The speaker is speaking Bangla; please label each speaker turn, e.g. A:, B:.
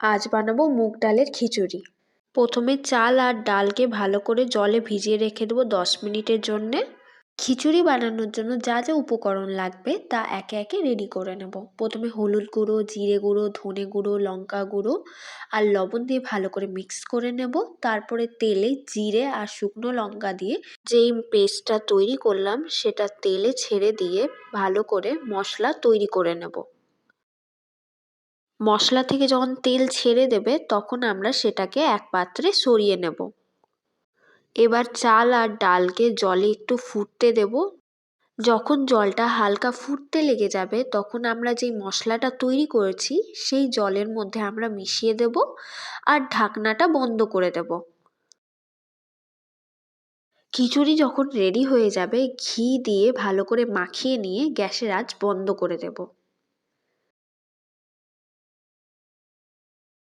A: আজ বানাবো মুগ ডালের খিচুড়ি। প্রথমে চাল আর ডালকে ভালো করে জলে ভিজিয়ে রেখে দেবো 10 মিনিটের জন্যে। খিচুড়ি বানানোর জন্য যা যা উপকরণ লাগবে তা একে একে রেডি করে নেব। প্রথমে হলুদ গুঁড়ো, জিরে গুঁড়ো, ধনে গুঁড়ো, লঙ্কা গুঁড়ো আর লবণ দিয়ে ভালো করে মিক্স করে নেব। তারপরে তেলে জিরে আর শুকনো লঙ্কা দিয়ে যেই পেস্টটা তৈরি করলাম সেটা তেলে ছেড়ে দিয়ে ভালো করে মশলা তৈরি করে নেব। মশলা থেকে যখন তেল ছেড়ে দেবে তখন আমরা সেটাকে এক পাত্রে সরিয়ে নেব। এবার চাল আর ডালকে জলে একটু ফুটতে দেব। যখন জলটা হালকা ফুটতে লেগে যাবে তখন আমরা যেই মশলাটা তৈরি করেছি সেই জলের মধ্যে আমরা মিশিয়ে দেব আর ঢাকনাটা বন্ধ করে দেব। খিচুড়ি যখন রেডি হয়ে যাবে ঘি দিয়ে ভালো করে মাখিয়ে নিয়ে গ্যাসের আঁচ বন্ধ করে দেব।